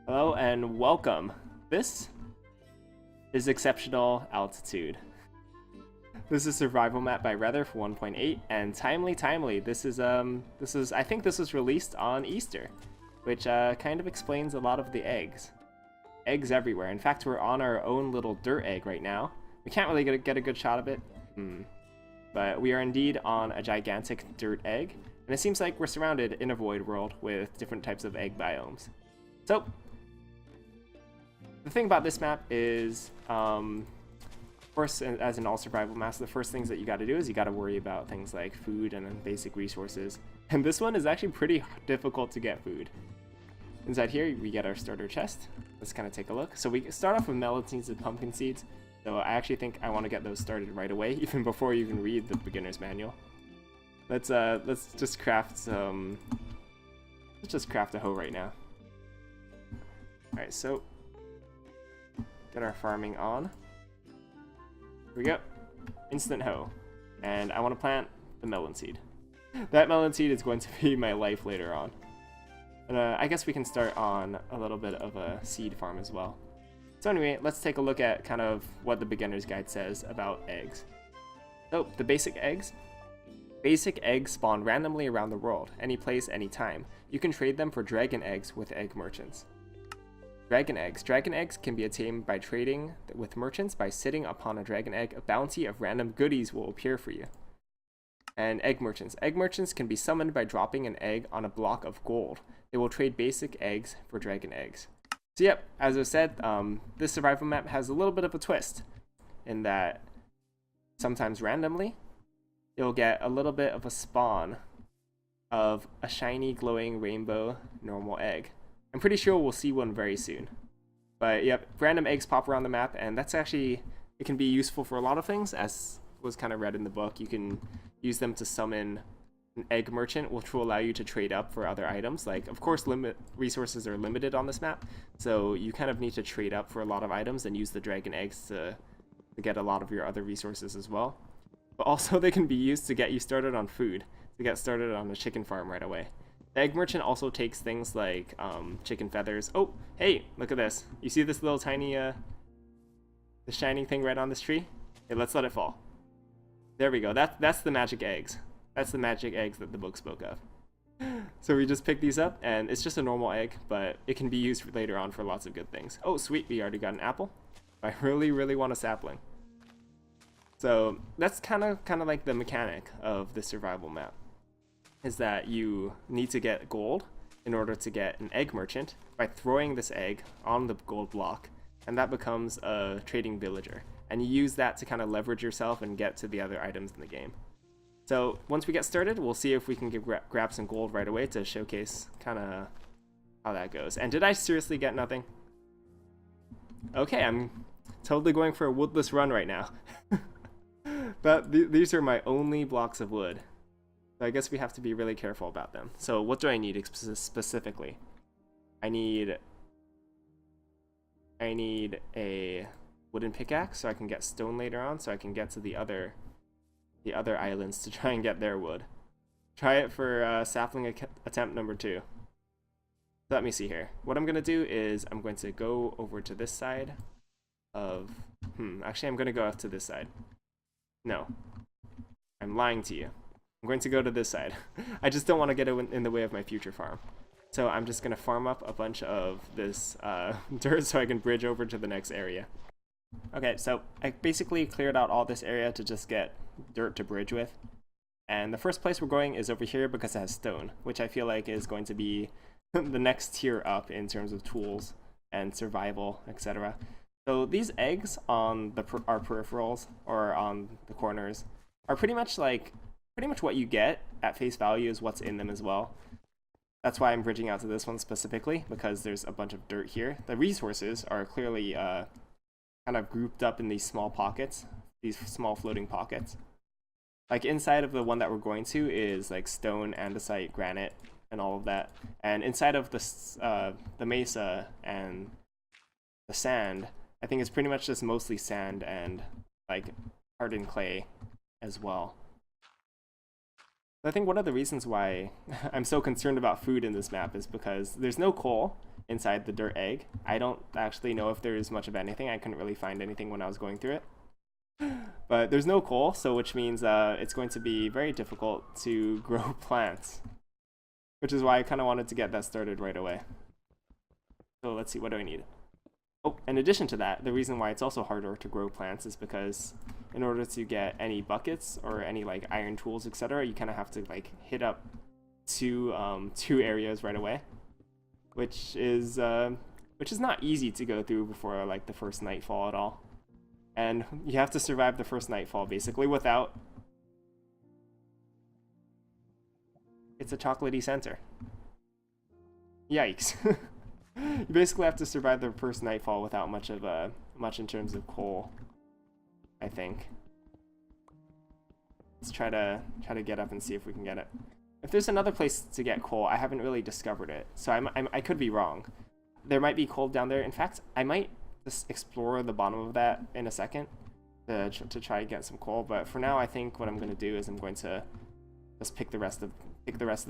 Hello and welcome. This is Exceptional Altitude. This is survival map by Rether for 1.8 and timely. This is I think this was released on Easter, which kind of explains a lot of the eggs. Eggs everywhere. In fact, we're on our own little dirt egg right now. We can't really get a good shot of it. But we are indeed on a gigantic dirt egg, and it seems like we're surrounded in a void world with different types of egg biomes. So the thing about this map is, of course, as in all survival maps, the first things that you got to do is you got to worry about things like food and then basic resources. And this one is actually pretty difficult to get food. Inside here, we get our starter chest. Let's kind of take a look. So we start off with melon seeds and pumpkin seeds. So I actually think I want to get those started right away, even before you even read the beginner's manual. Let's just craft some. Let's just craft a hoe right now. All right, so get our farming on. Here we go. Instant hoe. And I want to plant the melon seed. That melon seed is going to be my life later on. And I guess we can start on a little bit of a seed farm as well. So anyway, let's take a look at kind of what the beginner's guide says about eggs. So, the basic eggs. Basic eggs spawn randomly around the world, any place, any time. You can trade them for dragon eggs with egg merchants. Dragon eggs. Dragon eggs can be attained by trading with merchants. By sitting upon a dragon egg, a bounty of random goodies will appear for you. And egg merchants. Egg merchants can be summoned by dropping an egg on a block of gold. They will trade basic eggs for dragon eggs. So yep, as I said, this survival map has a little bit of a twist in that sometimes randomly, you'll get a little bit of a spawn of a shiny glowing rainbow normal egg. I'm pretty sure we'll see one very soon. But yep, random eggs pop around the map, and that's actually, it can be useful for a lot of things, as was kind of read in the book. You can use them to summon an egg merchant, which will allow you to trade up for other items. Like, of course, resources are limited on this map, so you kind of need to trade up for a lot of items and use the dragon eggs to get a lot of your other resources as well. But also they can be used to get you started on food, to get started on a chicken farm right away. The egg merchant also takes things like chicken feathers. Oh, hey, look at this. You see this little tiny, the shining thing right on this tree? Okay, let's let it fall. There we go. That's the magic eggs. That's the magic eggs that the book spoke of. So we just pick these up, and it's just a normal egg, but it can be used later on for lots of good things. Oh, sweet, we already got an apple. I really want a sapling. So that's kind of like the mechanic of the survival map, is that you need to get gold in order to get an egg merchant by throwing this egg on the gold block, and that becomes a trading villager. And you use that to kind of leverage yourself and get to the other items in the game. So once we get started, we'll see if we can grab some gold right away to showcase kind of how that goes. And did I seriously get nothing? Okay, I'm totally going for a woodless run right now. But these are my only blocks of wood. So I guess we have to be really careful about them. So what do I need specifically? I need a wooden pickaxe so I can get stone later on, so I can get to the other islands to try and get their wood. Try it for sapling attempt number 2. So let me see here. What I'm going to do is I'm going to go over to this side of... actually, I'm going to go out to this side. No. I'm lying to you. I'm going to go to this side. I just don't want to get in the way of my future farm. So I'm just going to farm up a bunch of this dirt so I can bridge over to the next area. Okay, so I basically cleared out all this area to just get dirt to bridge with. And the first place we're going is over here because it has stone, which I feel like is going to be the next tier up in terms of tools and survival, etc. So these eggs on our peripherals or on the corners are pretty much what you get at face value is what's in them as well. That's why I'm bridging out to this one specifically, because there's a bunch of dirt here. The resources are clearly kind of grouped up in these small pockets, these small floating pockets. Like inside of the one that we're going to is like stone, andesite, granite, and all of that. And inside of this, the mesa and the sand, I think it's pretty much just mostly sand and like hardened clay as well. I think one of the reasons why I'm so concerned about food in this map is because there's no coal, inside the dirt egg. I don't actually know if there is much of anything. I couldn't really find anything when I was going through it. But there's no coal, so which means it's going to be very difficult to grow plants. Which is why I kind of wanted to get that started right away. So let's see, what do I need? Oh, in addition to that, the reason why it's also harder to grow plants is because in order to get any buckets or any like iron tools, etc., you kind of have to like hit up two areas right away, which is not easy to go through before like the first nightfall at all. And you have to survive the first nightfall basically without... It's a chocolatey center. Yikes. You basically have to survive the first nightfall without much in terms of coal, I think. Let's try to get up and see if we can get it. If there's another place to get coal, I haven't really discovered it, so I could be wrong. There might be coal down there. In fact, I might just explore the bottom of that in a second to try to get some coal. But for now, I think what I'm going to do is I'm going to just pick the rest of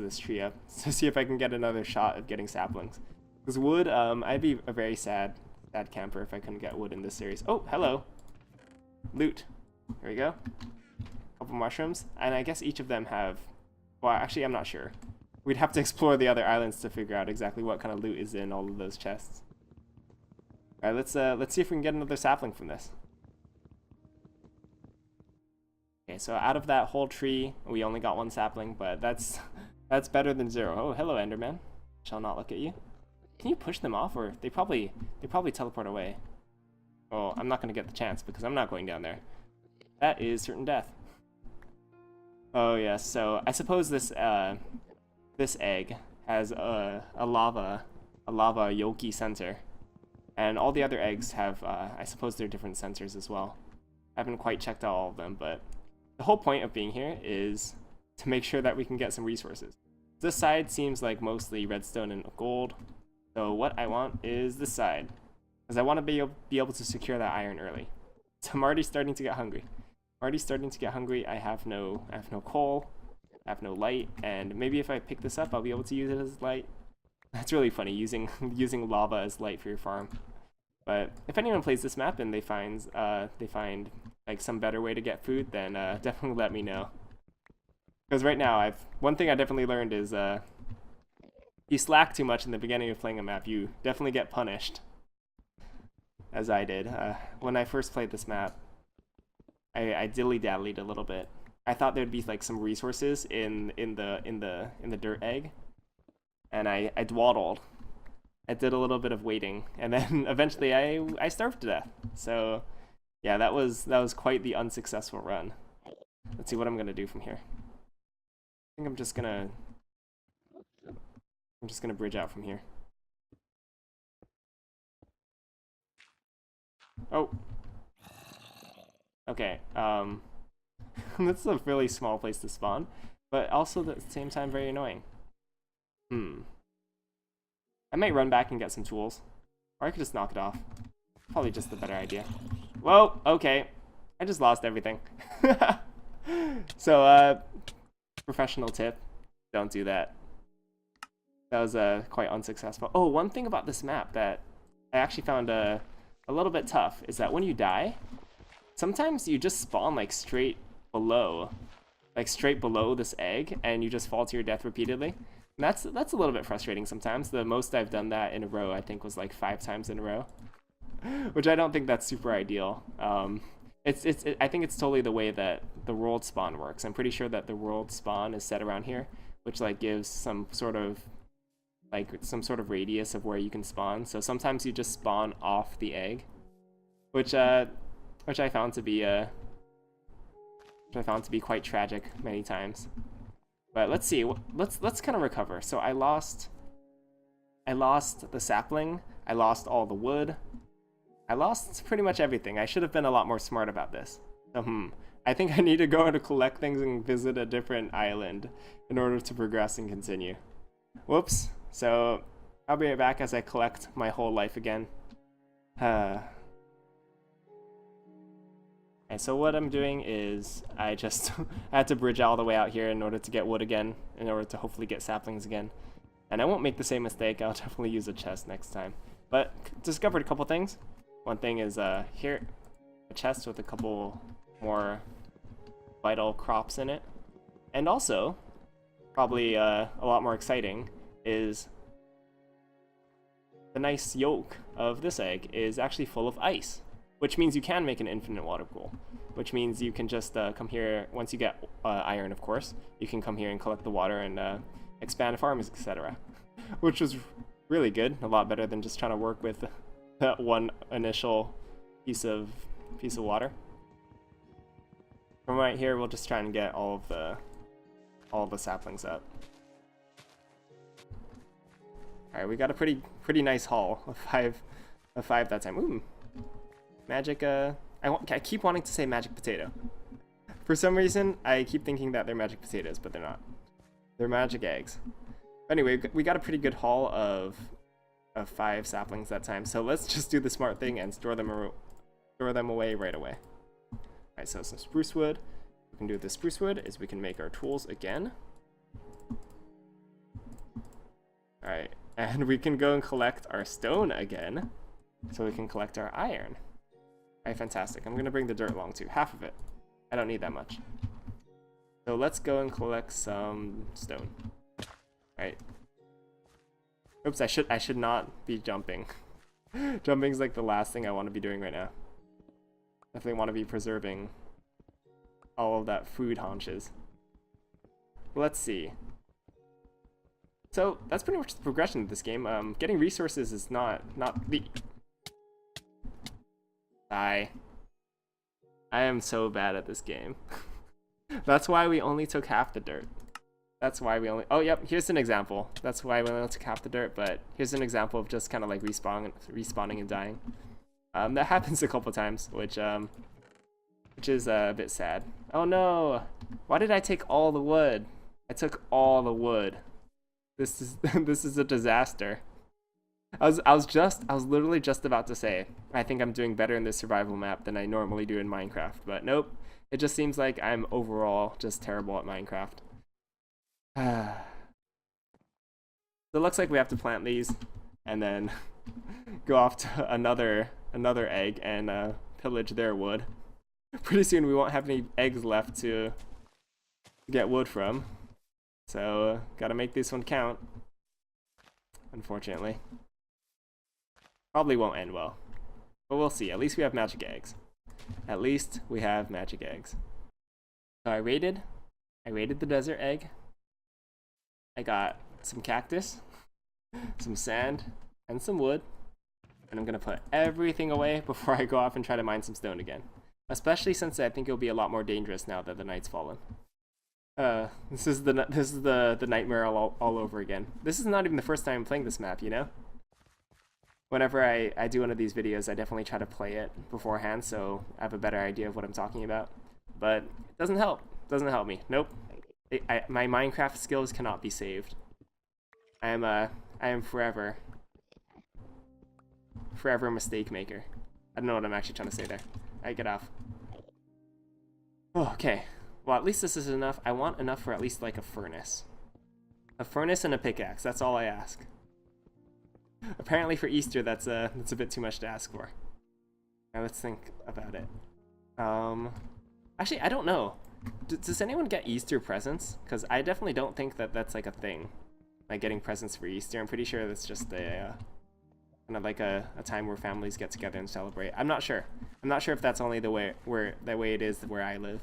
this tree up to see if I can get another shot of getting saplings. Because wood, I'd be a very sad camper if I couldn't get wood in this series. Oh, hello, loot. Here we go. Couple mushrooms, and I guess each of them have. Well, actually, I'm not sure. We'd have to explore the other islands to figure out exactly what kind of loot is in all of those chests. All right, let's see if we can get another sapling from this. Okay, so out of that whole tree, we only got one sapling, but that's better than 0. Oh, hello, Enderman. Shall not look at you. Can you push them off, or they probably teleport away? Oh, I'm not gonna get the chance because I'm not going down there. That is certain death. Oh yes, so I suppose this egg has a lava yolky center, and all the other eggs have I suppose they're different sensors as well. I haven't quite checked out all of them, but the whole point of being here is to make sure that we can get some resources. This side seems like mostly redstone and gold, so what I want is this side, because I want to be able to secure that iron early. So I'm already starting to get hungry. I have no coal, I have no light, and maybe if I pick this up, I'll be able to use it as light. That's really funny, using lava as light for your farm. But if anyone plays this map and they find like some better way to get food, then definitely let me know. Because right now, one thing I definitely learned is if you slack too much in the beginning of playing a map, you definitely get punished. As I did when I first played this map. I dilly-dallied a little bit. I thought there'd be like some resources in the dirt egg, and I dwaddled. I did a little bit of waiting, and then eventually I starved to death. So yeah, that was quite the unsuccessful run. Let's see what I'm gonna do from here. I think I'm just gonna bridge out from here. Oh. Okay, that's a really small place to spawn, but also at the same time very annoying. I might run back and get some tools, or I could just knock it off. Probably just the better idea. Whoa, okay, I just lost everything. So, professional tip, don't do that. That was quite unsuccessful. Oh, one thing about this map that I actually found a little bit tough is that when you die, sometimes you just spawn like straight below this egg, and you just fall to your death repeatedly. And that's a little bit frustrating sometimes. The most I've done that in a row, I think, was like 5 times in a row, which I don't think that's super ideal. I think it's totally the way that the world spawn works. I'm pretty sure that the world spawn is set around here, which like gives some sort of radius of where you can spawn. So sometimes you just spawn off the egg, which I found to be quite tragic many times. But let's see. Let's kind of recover. So I lost the sapling. I lost all the wood. I lost pretty much everything. I should have been a lot more smart about this. So, I think I need to go to collect things and visit a different island in order to progress and continue. Whoops. So I'll be right back as I collect my whole life again. And so what I'm doing is I had to bridge all the way out here in order to get wood again, in order to hopefully get saplings again. And I won't make the same mistake. I'll definitely use a chest next time. But discovered a couple things. One thing is here, a chest with a couple more vital crops in it. And also, probably a lot more exciting, is the nice yolk of this egg is actually full of ice, which means you can make an infinite water pool, which means you can just come here, once you get iron, of course, you can come here and collect the water and expand farms, etc. Which was really good, a lot better than just trying to work with that one initial piece of water. From right here, we'll just try and get all the saplings up. Alright, we got a pretty nice haul of five that time. Ooh, magic. I keep wanting to say magic potato. For some reason, I keep thinking that they're magic potatoes, but they're not. They're magic eggs. Anyway, we got a pretty good haul of 5 saplings that time. So let's just do the smart thing and store them away right away. Alright, so some spruce wood. What we can do with the spruce wood is we can make our tools again. Alright, and we can go and collect our stone again, so we can collect our iron. Alright, fantastic. I'm going to bring the dirt along too, half of it. I don't need that much. So let's go and collect some stone. Alright. Oops, I should not be jumping. Jumping's like the last thing I want to be doing right now. Definitely want to be preserving all of that food haunches. Let's see. So that's pretty much the progression of this game. Getting resources is not the... I am so bad at this game. That's why we only took half the dirt. That's why we only... Oh, yep, here's an example. That's why we only took half the dirt, but here's an example of just kind of like respawning and dying. That happens a couple times, which is a bit sad. Oh no! Why did I take all the wood? I took all the wood. This is a disaster. I was literally just about to say, I think I'm doing better in this survival map than I normally do in Minecraft, but nope. It just seems like I'm overall just terrible at Minecraft. So it looks like we have to plant these and then go off to another egg and pillage their wood. Pretty soon we won't have any eggs left to get wood from. So, gotta make this one count. Unfortunately. Probably won't end well. But we'll see. At least we have magic eggs. At least we have magic eggs. So I raided the desert egg. I got some cactus, some sand, and some wood. And I'm gonna put everything away before I go off and try to mine some stone again. Especially since I think it'll be a lot more dangerous now that the night's fallen. This is the nightmare all over again. This is not even the first time I'm playing this map, you know? Whenever I do one of these videos, I definitely try to play it beforehand so I have a better idea of what I'm talking about. But it doesn't help. It doesn't help me. Nope. My Minecraft skills cannot be saved. I am forever a mistake maker. I don't know what I'm actually trying to say there. Alright, get off. Oh, okay. Well, at least this is enough. I want enough for at least like a furnace. A furnace and a pickaxe, that's all I ask. Apparently for Easter, that's a bit too much to ask for. Now let's think about it. Actually, I don't know. Does anyone get Easter presents? Because I definitely don't think that that's like a thing. Like getting presents for Easter. I'm pretty sure that's just a kind of like a time where families get together and celebrate. I'm not sure. I'm not sure if that's only the way it is where I live.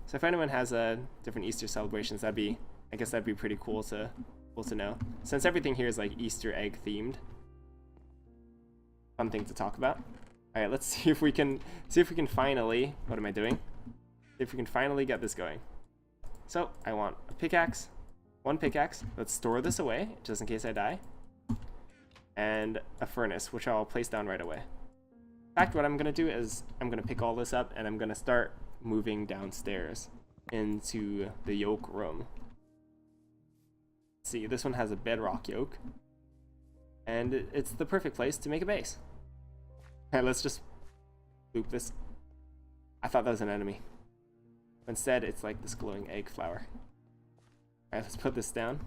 So if anyone has different Easter celebrations, I guess that'd be pretty cool to know. Since everything here is like Easter egg themed. Fun thing to talk about. All right, let's see if we can finally. What am I doing? See if we can finally get this going. So I want a pickaxe, one pickaxe. Let's store this away just in case I die. And a furnace, which I'll place down right away. In fact, what I'm gonna do is I'm gonna pick all this up and I'm gonna start moving downstairs into the yolk room. See, this one has a bedrock yolk, and it's the perfect place to make a base. Alright, let's just loop this. I thought that was an enemy. Instead, it's like this glowing egg flower. Alright, let's put this down.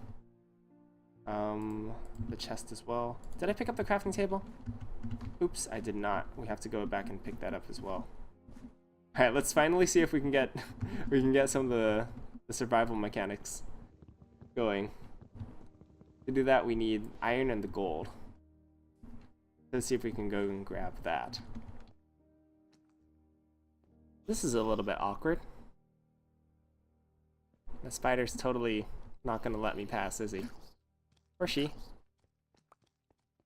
The chest as well. Did I pick up the crafting table? Oops, I did not. We have to go back and pick that up as well. All right, let's finally see if we can get some of the survival mechanics going. To do that, we need iron and the gold. Let's see if we can go and grab that. This is a little bit awkward. The spider's totally not gonna let me pass, is he? Or she.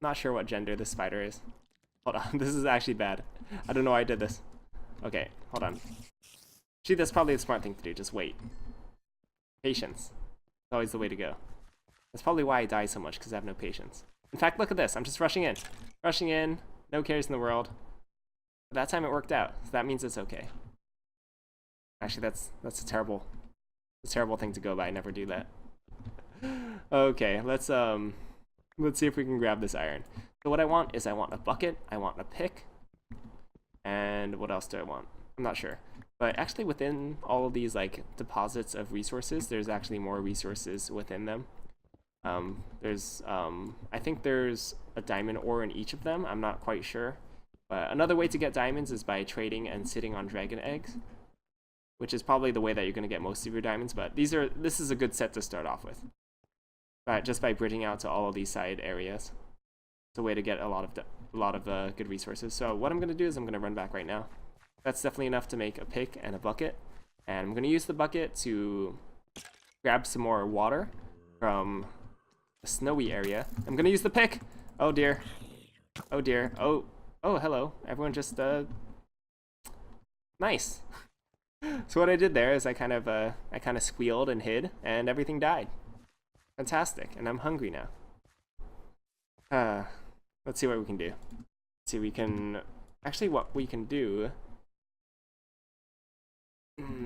Not sure what gender this spider is. Hold on, this is actually bad. I don't know why I did this. Okay, hold on. Gee, that's probably the smart thing to do, just wait. Patience. It's always the way to go. That's probably why I die so much, because I have no patience. In fact, look at this, I'm just rushing in. Rushing in, no cares in the world. But that time it worked out, so that means it's okay. Actually, that's a terrible thing to go by, never do that. Okay, let's see if we can grab this iron. So what I want is I want a bucket, I want a pick, and what else do I want? I'm not sure. But actually within all of these like deposits of resources, there's actually more resources within them. I think there's a diamond ore in each of them, I'm not quite sure. But another way to get diamonds is by trading and sitting on dragon eggs, which is probably the way that you're going to get most of your diamonds, but this is a good set to start off with. Just by bridging out to all of these side areas. It's a way to get a lot of good resources. So what I'm going to do is I'm going to run back right now. That's definitely enough to make a pick and a bucket. And I'm going to use the bucket to grab some more water from the snowy area. I'm going to use the pick! Oh dear. Oh dear. Oh, hello. Everyone just, nice. So what I did there is I kind of squealed and hid, and everything died. Fantastic, and I'm hungry now. Let's see what we can do. Let's see, what we can do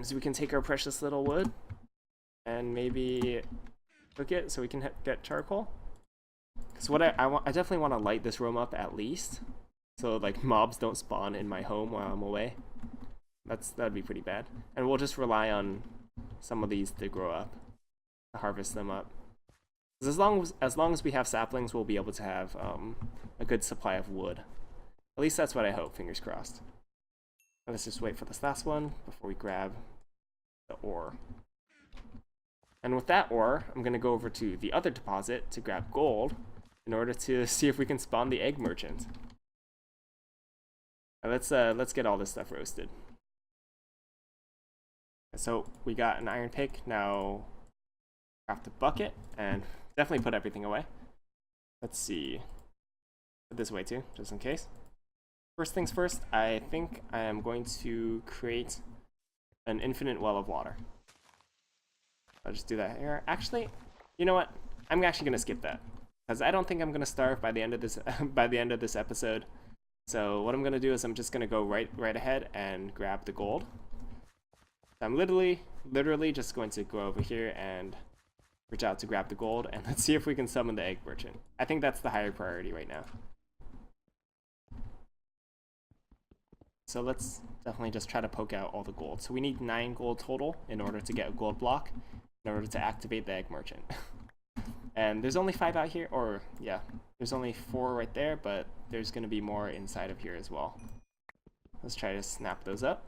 is we can take our precious little wood and maybe cook it so we can get charcoal. Because what I definitely want to light this room up at least, so like mobs don't spawn in my home while I'm away. That'd be pretty bad. And we'll just rely on some of these to grow up, to harvest them up. As long as we have saplings, we'll be able to have a good supply of wood. At least that's what I hope, fingers crossed. Let's just wait for this last one before we grab the ore. And with that ore, I'm going to go over to the other deposit to grab gold in order to see if we can spawn the egg merchant. Now let's get all this stuff roasted. So we got an iron pick, now craft a bucket, and definitely put everything away. Let's see. Put this away too, just in case. First things first, I think I am going to create an infinite well of water. I'll just do that here. Actually, you know what? I'm actually going to skip that, because I don't think I'm going to starve by the end of this episode. So what I'm going to do is I'm just going to go right ahead and grab the gold. I'm literally just going to go over here and reach out to grab the gold, and let's see if we can summon the egg merchant. I think that's the higher priority right now. So let's definitely just try to poke out all the gold. So we need 9 gold total in order to get a gold block, in order to activate the egg merchant. And there's only 5 out here, or yeah, there's only 4 right there, but there's going to be more inside of here as well. Let's try to snap those up.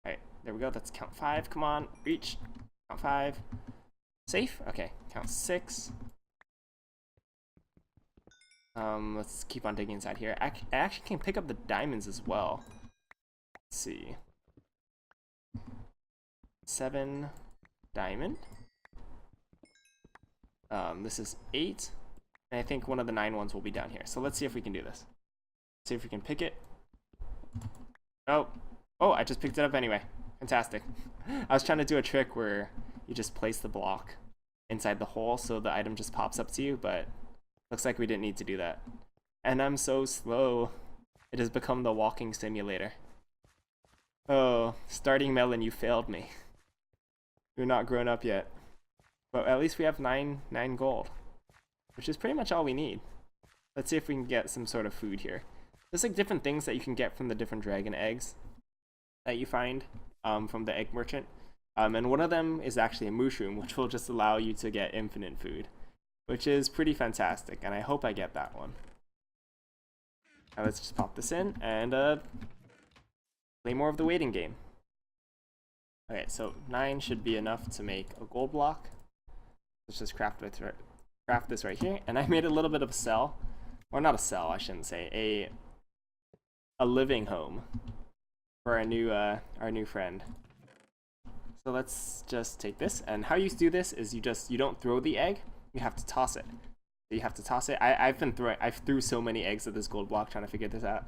Alright, there we go. That's count 5. Come on, reach. Count 5. Safe? Okay, count 6. Let's keep on digging inside here. I actually can pick up the diamonds as well. Let's see. 7 diamond. This is 8. And I think one of the 9 ones will be down here. So let's see if we can do this. See if we can pick it. Oh, I just picked it up anyway. Fantastic. I was trying to do a trick where you just place the block inside the hole so the item just pops up to you, but looks like we didn't need to do that. And I'm so slow. It has become the walking simulator. Oh, starting Melon, you failed me. You're not grown up yet. But at least we have 9 gold, which is pretty much all we need. Let's see if we can get some sort of food here. There's like different things that you can get from the different dragon eggs that you find from the egg merchant. And one of them is actually a mushroom, which will just allow you to get infinite food. which is pretty fantastic, and I hope I get that one. Now let's just pop this in and play more of the waiting game. Okay, so 9 should be enough to make a gold block. Let's just craft this right here, and I made a little bit of a cell, or not a cell, I shouldn't say, a living home for our new friend. So let's just take this, and how you do this is you don't throw the egg, you have to toss it. So you have to toss it. I threw so many eggs at this gold block trying to figure this out.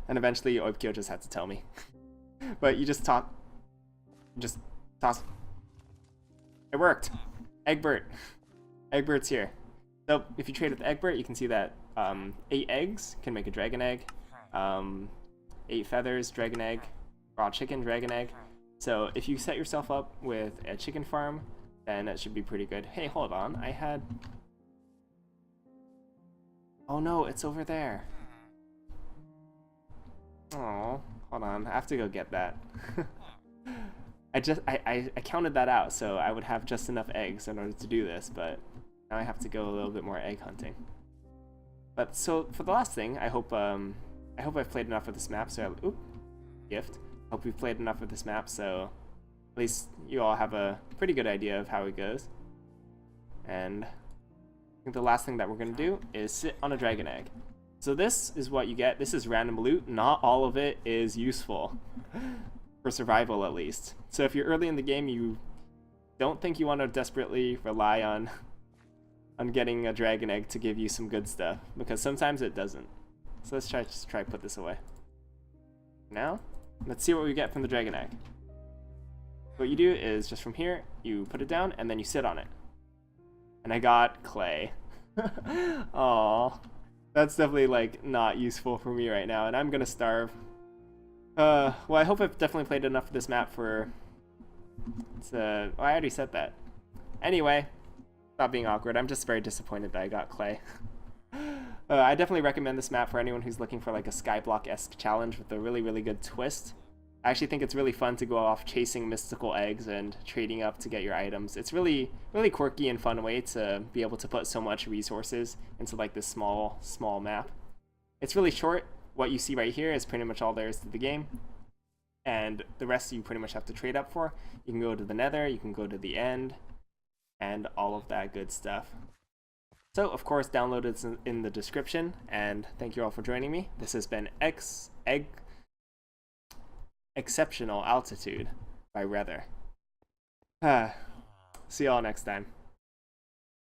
And eventually Oibkyo just had to tell me. But you just toss. It worked. Eggbert. Eggbert's here. So if you trade with Eggbert, you can see that 8 eggs can make a dragon egg. 8 feathers, dragon egg. Raw chicken, dragon egg. So if you set yourself up with a chicken farm, then it should be pretty good. Hey, hold on. I had... Oh no, it's over there. Oh, hold on. I have to go get that. I counted that out, so I would have just enough eggs in order to do this, but now I have to go a little bit more egg hunting. But so for the last thing, I hope I've played enough of this map. So gift. Hope we've played enough of this map, so at least you all have a pretty good idea of how it goes. And I think the last thing that we're gonna do is sit on a dragon egg. So this is what you get. This is random loot. Not all of it is useful. For survival, at least. So if you're early in the game, you don't think you want to desperately rely on getting a dragon egg to give you some good stuff, because sometimes it doesn't. So let's try put this away. Now, let's see what we get from the dragon egg. What you do is just from here, you put it down and then you sit on it. And I got clay. Aww. That's definitely like not useful for me right now, and I'm gonna starve. Well, I hope I've definitely played enough of this map for... I already said that. Anyway, stop being awkward. I'm just very disappointed that I got clay. I definitely recommend this map for anyone who's looking for like a Skyblock-esque challenge with a really, really good twist. I actually think it's really fun to go off chasing mystical eggs and trading up to get your items. It's really, really quirky and fun way to be able to put so much resources into like this small map. It's really short. What you see right here is pretty much all there is to the game, and the rest you pretty much have to trade up for. You can go to the Nether, you can go to the End, and all of that good stuff. So, of course, download it in the description, and thank you all for joining me. This has been Egg-ceptional Altitude by Rether. See y'all next time.